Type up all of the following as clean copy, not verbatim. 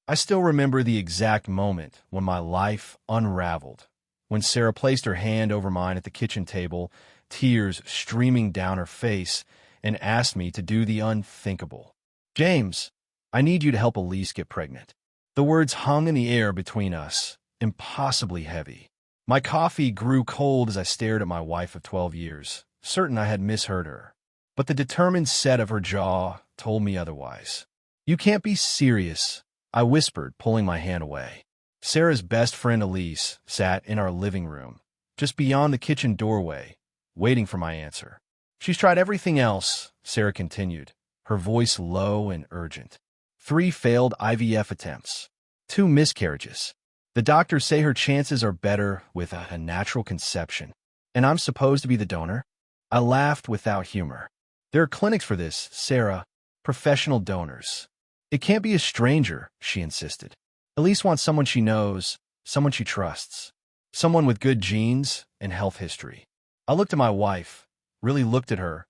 I still remember the exact moment when my life unraveled, when Sarah placed her hand over mine at the kitchen table, tears streaming down her face, and asked me to do the unthinkable. "James, I need you to help Elise get pregnant." The words hung in the air between us, impossibly heavy. My coffee grew cold as I stared at my wife of 12 years, certain I had misheard her. But the determined set of her jaw told me otherwise. "You can't be serious," I whispered, pulling my hand away. Sarah's best friend Elise sat in our living room, just beyond the kitchen doorway, waiting for my answer. "She's tried everything else," Sarah continued, her voice low and urgent. "3 failed IVF attempts, 2 miscarriages. The doctors say her chances are better with a natural conception. And I'm supposed to be the donor?" I laughed without humor. "There are clinics for this, Sarah, professional donors. It can't be a stranger," she insisted. "Elise wants someone she knows, someone she trusts, someone with good genes and health history." I looked at my wife, really looked at her,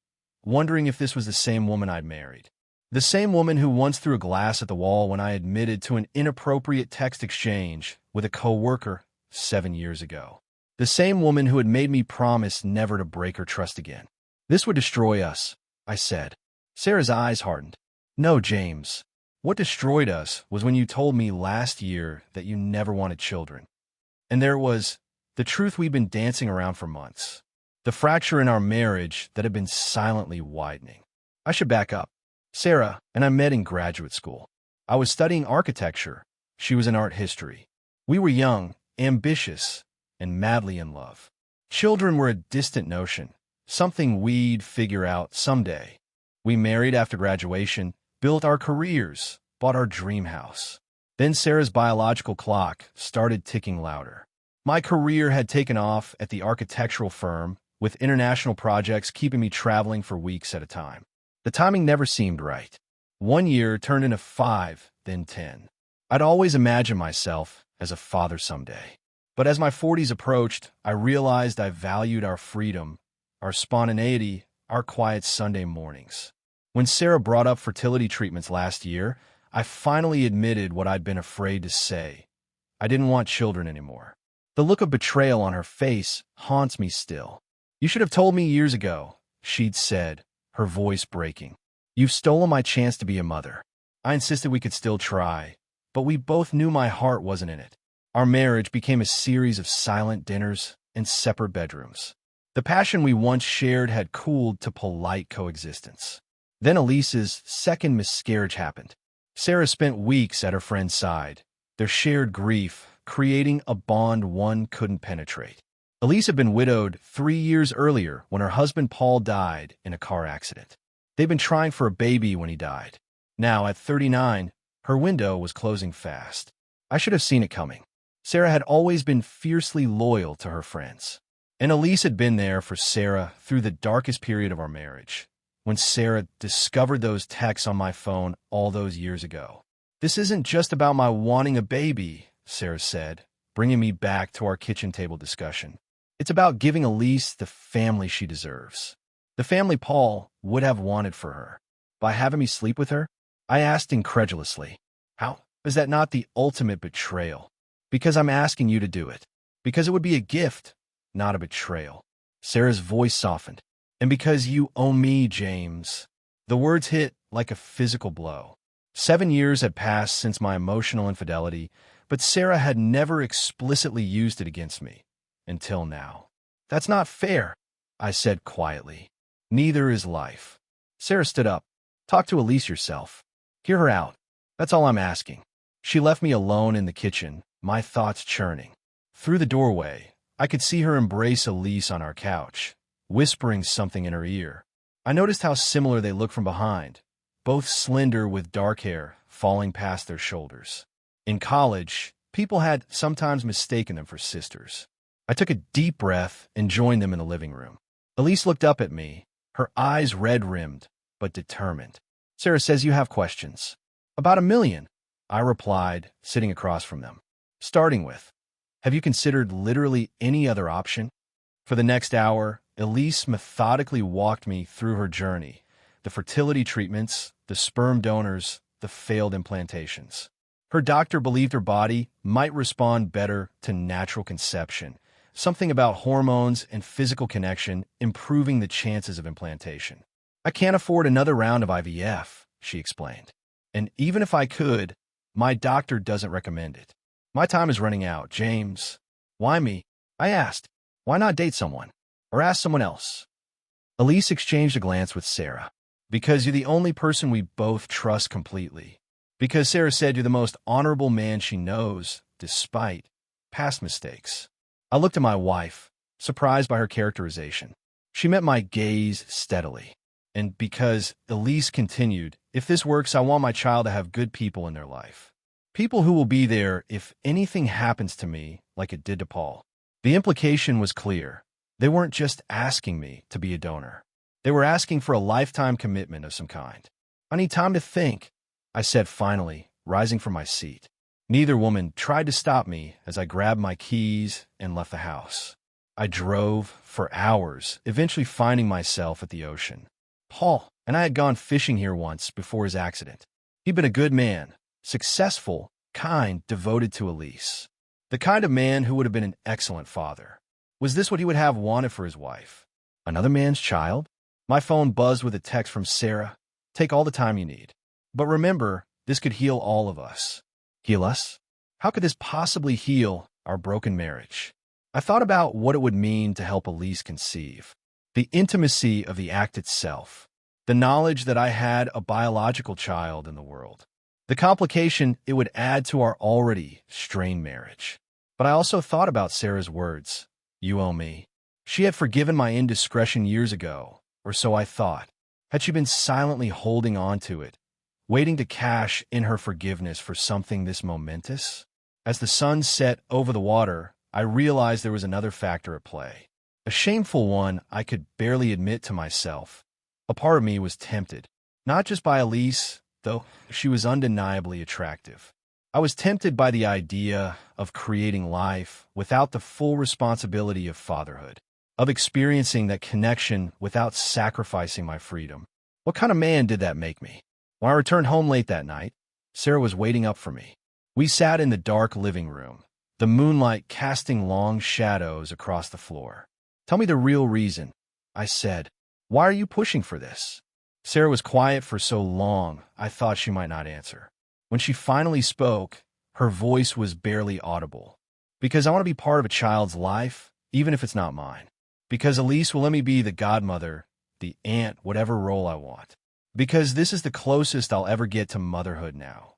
wondering if this was the same woman I'd married. The same woman who once threw a glass at the wall when I admitted to an inappropriate text exchange with a coworker 7 years ago. The same woman who had made me promise never to break her trust again. "This would destroy us," I said. Sarah's eyes hardened. "No, James. What destroyed us was when you told me last year that you never wanted children. And there was the truth we'd been dancing around for months. The fracture in our marriage that had been silently widening." I should back up. Sarah and I met in graduate school. I was studying architecture. She was in art history. We were young, ambitious, and madly in love. Children were a distant notion, something we'd figure out someday. We married after graduation, built our careers, bought our dream house. Then Sarah's biological clock started ticking louder. My career had taken off at the architectural firm, with international projects keeping me traveling for weeks at a time. The timing never seemed right. 1 year turned into 5, then 10. I'd always imagined myself as a father someday. But as my 40s approached, I realized I valued our freedom, our spontaneity, our quiet Sunday mornings. When Sarah brought up fertility treatments last year, I finally admitted what I'd been afraid to say. I didn't want children anymore. The look of betrayal on her face haunts me still. "You should have told me years ago," she'd said, her voice breaking. "You've stolen my chance to be a mother." I insisted we could still try, but we both knew my heart wasn't in it. Our marriage became a series of silent dinners and separate bedrooms. The passion we once shared had cooled to polite coexistence. Then Elise's second miscarriage happened. Sarah spent weeks at her friend's side, their shared grief creating a bond one couldn't penetrate. Elise had been widowed 3 years earlier when her husband Paul died in a car accident. They'd been trying for a baby when he died. Now, at 39, her window was closing fast. I should have seen it coming. Sarah had always been fiercely loyal to her friends. And Elise had been there for Sarah through the darkest period of our marriage, when Sarah discovered those texts on my phone all those years ago. "This isn't just about my wanting a baby," Sarah said, bringing me back to our kitchen table discussion. "It's about giving Elise the family she deserves. The family Paul would have wanted for her. By having me sleep with her?" I asked incredulously. "How is that not the ultimate betrayal?" "Because I'm asking you to do it. Because it would be a gift, not a betrayal." Sarah's voice softened. "And because you owe me, James." The words hit like a physical blow. 7 years had passed since my emotional infidelity, but Sarah had never explicitly used it against me. Until now. "That's not fair," I said quietly. "Neither is life." Sarah stood up. "Talk to Elise yourself. Hear her out. That's all I'm asking." She left me alone in the kitchen, my thoughts churning. Through the doorway, I could see her embrace Elise on our couch, whispering something in her ear. I noticed how similar they looked from behind, both slender with dark hair falling past their shoulders. In college, people had sometimes mistaken them for sisters. I took a deep breath and joined them in the living room. Elise looked up at me, her eyes red-rimmed, but determined. "Sarah says you have questions." "About 1,000,000, I replied, sitting across from them. Starting with, "Have you considered literally any other option?" For the next hour, Elise methodically walked me through her journey, the fertility treatments, the sperm donors, the failed implantations. Her doctor believed her body might respond better to natural conception, something about hormones and physical connection improving the chances of implantation. I can't afford another round of IVF, she explained. And even if I could, my doctor doesn't recommend it. My time is running out, James. Why me? I asked. Why not date someone? Or ask someone else? Elise exchanged a glance with Sarah. Because you're the only person we both trust completely. Because Sarah said you're the most honorable man she knows, despite past mistakes. I looked at my wife, surprised by her characterization. She met my gaze steadily. And because Elise continued, if this works, I want my child to have good people in their life. People who will be there if anything happens to me like it did to Paul. The implication was clear. They weren't just asking me to be a donor. They were asking for a lifetime commitment of some kind. I need time to think, I said finally, rising from my seat. Neither woman tried to stop me as I grabbed my keys and left the house. I drove for hours, eventually finding myself at the ocean. Paul and I had gone fishing here once before his accident. He'd been a good man, successful, kind, devoted to Elise. The kind of man who would have been an excellent father. Was this what he would have wanted for his wife? Another man's child? My phone buzzed with a text from Sarah. Take all the time you need. But remember, this could heal all of us. Heal us? How could this possibly heal our broken marriage? I thought about what it would mean to help Elise conceive. The intimacy of the act itself. The knowledge that I had a biological child in the world. The complication it would add to our already strained marriage. But I also thought about Sarah's words. You owe me. She had forgiven my indiscretion years ago, or so I thought. Had she been silently holding on to it, waiting to cash in her forgiveness for something this momentous? As the sun set over the water, I realized there was another factor at play. A shameful one I could barely admit to myself. A part of me was tempted, not just by Elise, though she was undeniably attractive. I was tempted by the idea of creating life without the full responsibility of fatherhood, of experiencing that connection without sacrificing my freedom. What kind of man did that make me? When I returned home late that night, Sarah was waiting up for me. We sat in the dark living room, the moonlight casting long shadows across the floor. Tell me the real reason, I said. Why are you pushing for this? Sarah was quiet for so long, I thought she might not answer. When she finally spoke, her voice was barely audible. Because I want to be part of a child's life, even if it's not mine. Because Elise will let me be the godmother, the aunt, whatever role I want. Because this is the closest I'll ever get to motherhood now.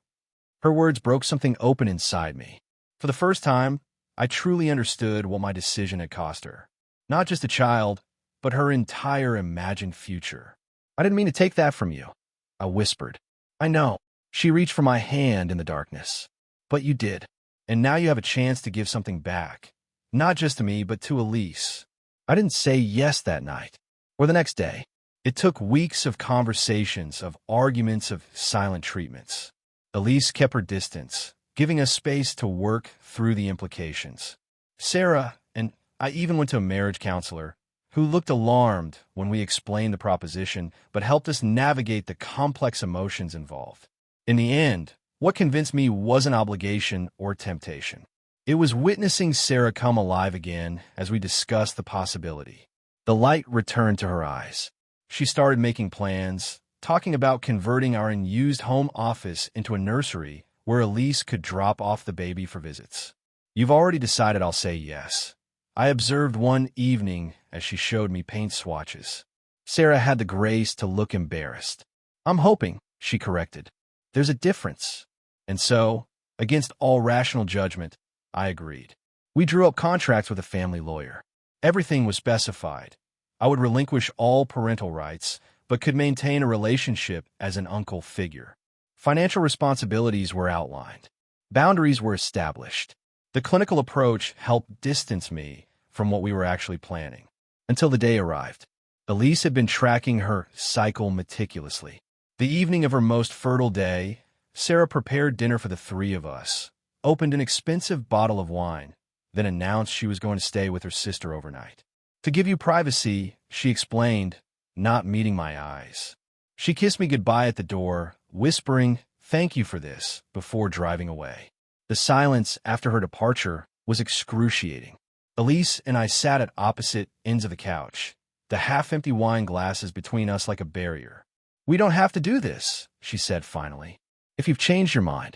Her words broke something open inside me. For the first time, I truly understood what my decision had cost her. Not just a child, but her entire imagined future. I didn't mean to take that from you, I whispered. I know. She reached for my hand in the darkness. But you did. And now you have a chance to give something back. Not just to me, but to Elise. I didn't say yes that night. Or the next day. It took weeks of conversations, of arguments, of silent treatments. Elise kept her distance, giving us space to work through the implications. Sarah, and I even went to a marriage counselor, who looked alarmed when we explained the proposition, but helped us navigate the complex emotions involved. In the end, what convinced me wasn't obligation or temptation. It was witnessing Sarah come alive again as we discussed the possibility. The light returned to her eyes. She started making plans, talking about converting our unused home office into a nursery where Elise could drop off the baby for visits. You've already decided I'll say yes. I observed one evening as she showed me paint swatches. Sarah had the grace to look embarrassed. I'm hoping, she corrected. There's a difference. And so, against all rational judgment, I agreed. We drew up contracts with a family lawyer. Everything was specified. I would relinquish all parental rights, but could maintain a relationship as an uncle figure. Financial responsibilities were outlined. Boundaries were established. The clinical approach helped distance me from what we were actually planning. Until the day arrived. Elise had been tracking her cycle meticulously. The evening of her most fertile day, Sarah prepared dinner for the three of us, opened an expensive bottle of wine, then announced she was going to stay with her sister overnight. To give you privacy, she explained, not meeting my eyes. She kissed me goodbye at the door, whispering, "Thank you for this," before driving away. The silence after her departure was excruciating. Elise and I sat at opposite ends of the couch, the half-empty wine glasses between us like a barrier. "We don't have to do this," she said finally. "If you've changed your mind."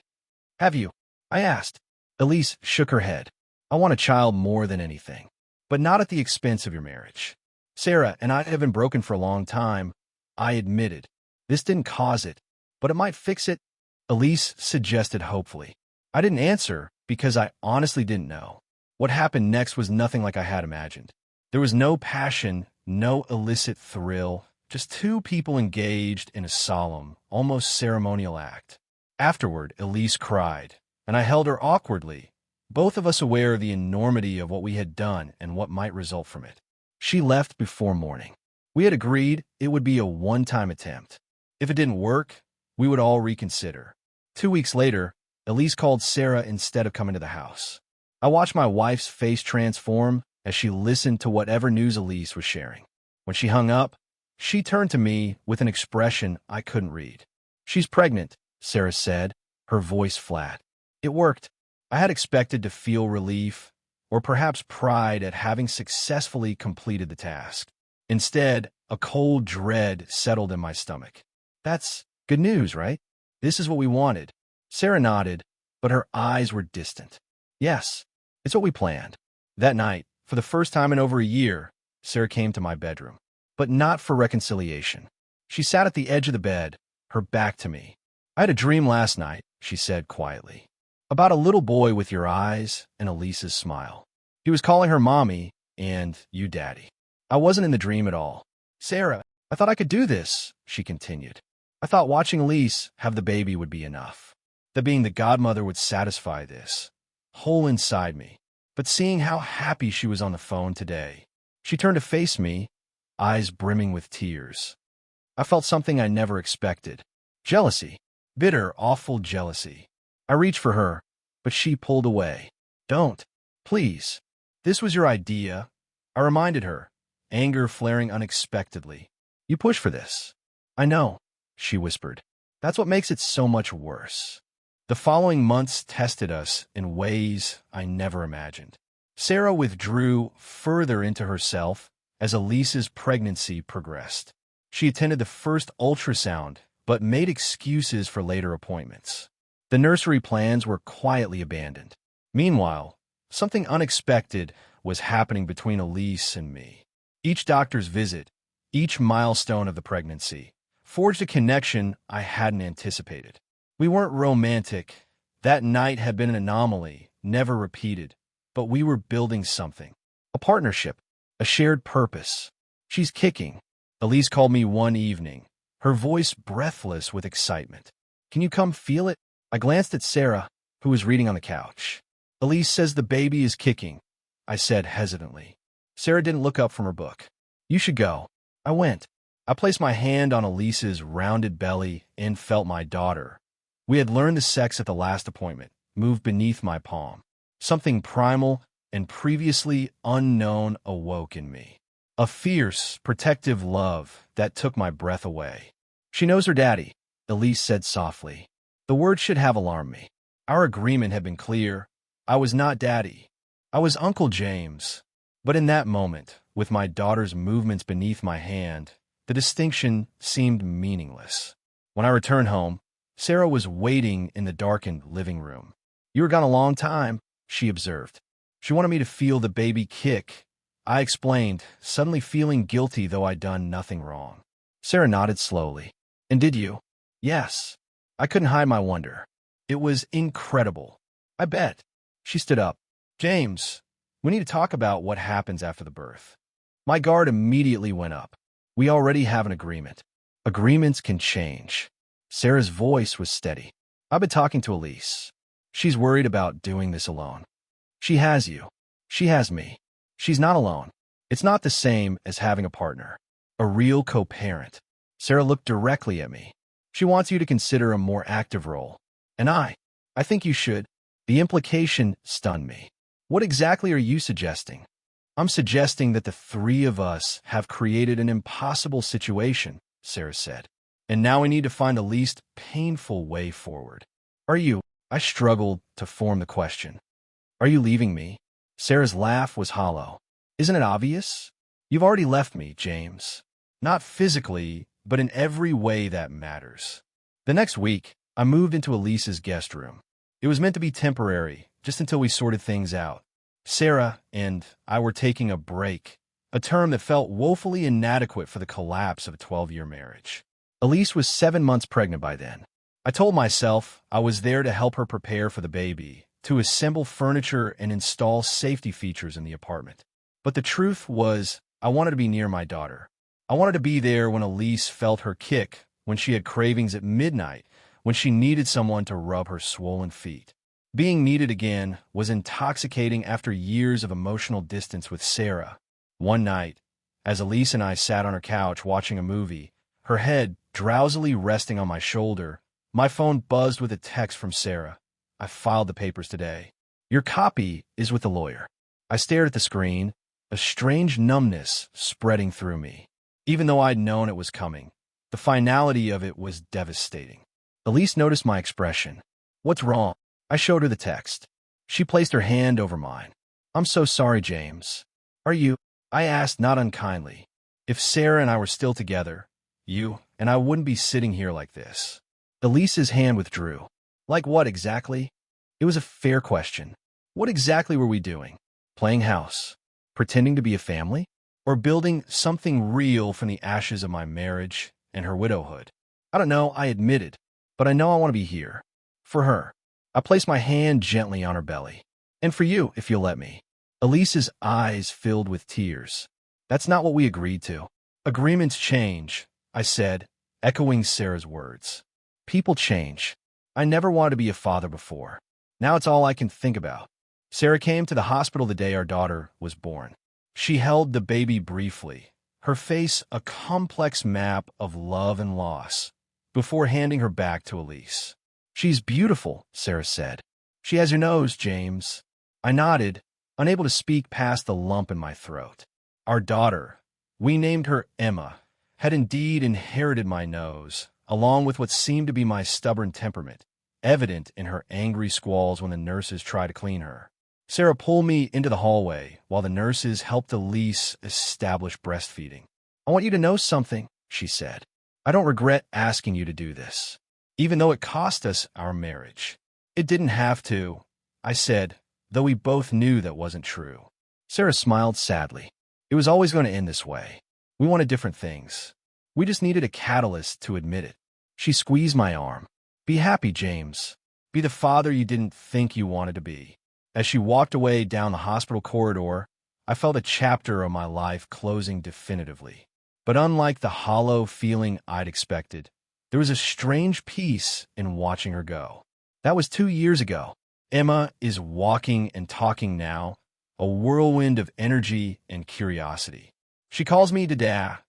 "Have you?" I asked. Elise shook her head. "I want a child more than anything, but not at the expense of your marriage. Sarah and I have been broken for a long time," I admitted. "This didn't cause it, but it might fix it," Elise suggested hopefully. I didn't answer because I honestly didn't know. What happened next was nothing like I had imagined. There was no passion, no illicit thrill, just two people engaged in a solemn, almost ceremonial act. Afterward, Elise cried, and I held her awkwardly, both of us aware of the enormity of what we had done and what might result from it. She left before morning. We had agreed it would be a one-time attempt. If it didn't work, we would all reconsider. 2 weeks later, Elise called Sarah instead of coming to the house. I watched my wife's face transform as she listened to whatever news Elise was sharing. When she hung up, she turned to me with an expression I couldn't read. "She's pregnant," Sarah said, her voice flat. It worked. I had expected to feel relief, or perhaps pride at having successfully completed the task. Instead, a cold dread settled in my stomach. "That's good news, right? This is what we wanted." Sarah nodded, but her eyes were distant. "Yes, it's what we planned." That night, for the first time in over a year, Sarah came to my bedroom, but not for reconciliation. She sat at the edge of the bed, her back to me. "I had a dream last night," she said quietly, "about a little boy with your eyes and Elise's smile. He was calling her mommy and you daddy. I wasn't in the dream at all." "Sarah, I thought I could do this," she continued. "I thought watching Elise have the baby would be enough, that being the godmother would satisfy this hole inside me. But seeing how happy she was on the phone today," she turned to face me, eyes brimming with tears. I felt something I never expected. Jealousy. Bitter, awful jealousy. I reached for her, but she pulled away. "Don't. Please. This was your idea," I reminded her, anger flaring unexpectedly. "You pushed for this." "I know," she whispered. "That's what makes it so much worse." The following months tested us in ways I never imagined. Sarah withdrew further into herself as Elise's pregnancy progressed. She attended the first ultrasound, but made excuses for later appointments. The nursery plans were quietly abandoned. Meanwhile, something unexpected was happening between Elise and me. Each doctor's visit, each milestone of the pregnancy, forged a connection I hadn't anticipated. We weren't romantic. That night had been an anomaly, never repeated. But we were building something. A partnership, a shared purpose. "She's kicking," Elise called me one evening, her voice breathless with excitement. "Can you come feel it?" I glanced at Sarah, who was reading on the couch. "Elise says the baby is kicking," I said hesitantly. Sarah didn't look up from her book. "You should go." I went. I placed my hand on Elise's rounded belly and felt my daughter. We had learned the sex at the last appointment, moved beneath my palm. Something primal and previously unknown awoke in me. A fierce, protective love that took my breath away. "She knows her daddy," Elise said softly. The word should have alarmed me. Our agreement had been clear. I was not daddy. I was Uncle James. But in that moment, with my daughter's movements beneath my hand, the distinction seemed meaningless. When I returned home, Sarah was waiting in the darkened living room. "You were gone a long time," she observed. She wanted me to feel the baby kick. I explained, suddenly feeling guilty though I'd done nothing wrong. Sarah nodded slowly. "And did you?" "Yes." I couldn't hide my wonder. "It was incredible." "I bet." She stood up. "James, we need to talk about what happens after the birth." My guard immediately went up. "We already have an agreement." "Agreements can change." Sarah's voice was steady. "I've been talking to Elise. She's worried about doing this alone." "She has you. She has me. She's not alone. It's not the same as having a partner. A real co-parent." Sarah looked directly at me. "She wants you to consider a more active role." "And I think you should." The implication stunned me. "What exactly are you suggesting?" "I'm suggesting that the three of us have created an impossible situation," Sarah said. and now we need to find the least painful way forward. Are you? I struggled to form the question. Are you leaving me? Sarah's laugh was hollow. Isn't it obvious? You've already left me, James. Not physically, but in every way that matters. The next week, I moved into Elise's guest room. It was meant to be temporary, just until we sorted things out. Sarah and I were taking a break, a term that felt woefully inadequate for the collapse of a 12-year marriage. Elise was 7 months pregnant by then. I told myself I was there to help her prepare for the baby, to assemble furniture and install safety features in the apartment. But the truth was, I wanted to be near my daughter. I wanted to be there when Elise felt her kick, when she had cravings at midnight, when she needed someone to rub her swollen feet. Being needed again was intoxicating after years of emotional distance with Sarah. One night, as Elise and I sat on her couch watching a movie, her head drowsily resting on my shoulder, my phone buzzed with a text from Sarah. I filed the papers today. Your copy is with the lawyer. I stared at the screen, a strange numbness spreading through me. Even though I'd known it was coming, the finality of it was devastating. Elise noticed my expression. What's wrong? I showed her the text. She placed her hand over mine. I'm so sorry, James. Are you? I asked not unkindly. If Sarah and I were still together, you and I wouldn't be sitting here like this. Elise's hand withdrew. Like what exactly? It was a fair question. What exactly were we doing? Playing house? Pretending to be a family? Or building something real from the ashes of my marriage and her widowhood? I don't know, I admitted, but I know I want to be here. For her. I placed my hand gently on her belly. And for you, if you'll let me. Elise's eyes filled with tears. That's not what we agreed to. Agreements change, I said, echoing Sarah's words. People change. I never wanted to be a father before. Now it's all I can think about. Sarah came to the hospital the day our daughter was born. She held the baby briefly, her face a complex map of love and loss, before handing her back to Elise. She's beautiful, Sarah said. She has your nose, James. I nodded, unable to speak past the lump in my throat. Our daughter, we named her Emma, had indeed inherited my nose, along with what seemed to be my stubborn temperament, evident in her angry squalls when the nurses tried to clean her. Sarah pulled me into the hallway while the nurses helped Elise establish breastfeeding. I want you to know something, she said. I don't regret asking you to do this, even though it cost us our marriage. It didn't have to, I said, though we both knew that wasn't true. Sarah smiled sadly. It was always going to end this way. We wanted different things. We just needed a catalyst to admit it. She squeezed my arm. Be happy, James. Be the father you didn't think you wanted to be. As she walked away down the hospital corridor, I felt a chapter of my life closing definitively. But unlike the hollow feeling I'd expected, there was a strange peace in watching her go. That was 2 years ago. Emma is walking and talking now, a whirlwind of energy and curiosity. She calls me Dada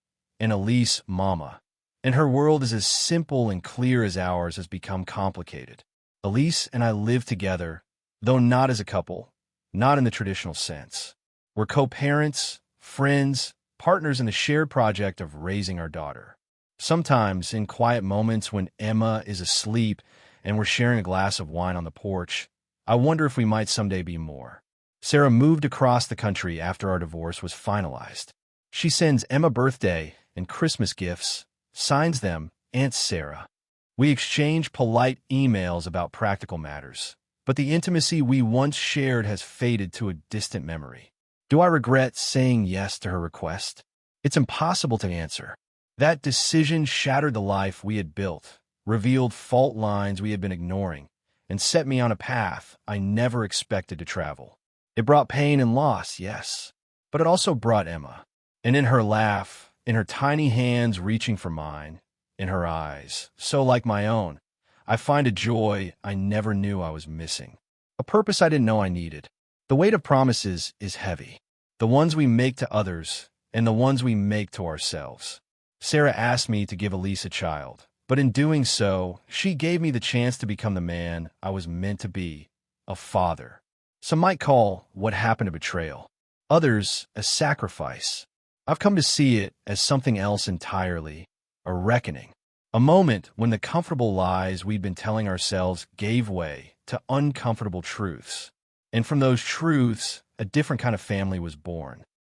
and Elise Mama, and her world is as simple and clear as ours has become complicated. Elise and I live together, though not as a couple, not in the traditional sense. We're co-parents, friends, partners in the shared project of raising our daughter. Sometimes, in quiet moments when Emma is asleep and we're sharing a glass of wine on the porch, I wonder if we might someday be more. Sarah moved across the country after our divorce was finalized. She sends Emma birthday and Christmas gifts, signs them Aunt Sarah. We exchange polite emails about practical matters, but the intimacy we once shared has faded to a distant memory. Do I regret saying yes to her request? It's impossible to answer. That decision shattered the life we had built, revealed fault lines we had been ignoring, and set me on a path I never expected to travel. It brought pain and loss, yes, but it also brought Emma. And in her laugh, in her tiny hands reaching for mine, in her eyes, so like my own, I find a joy I never knew I was missing. A purpose I didn't know I needed. The weight of promises is heavy. The ones we make to others and the ones we make to ourselves. Sarah asked me to give Elise a child, but in doing so, she gave me the chance to become the man I was meant to be, a father. Some might call what happened a betrayal, others a sacrifice. I've come to see it as something else entirely, a reckoning. A moment when the comfortable lies we'd been telling ourselves gave way to uncomfortable truths. And from those truths, a different kind of family was born.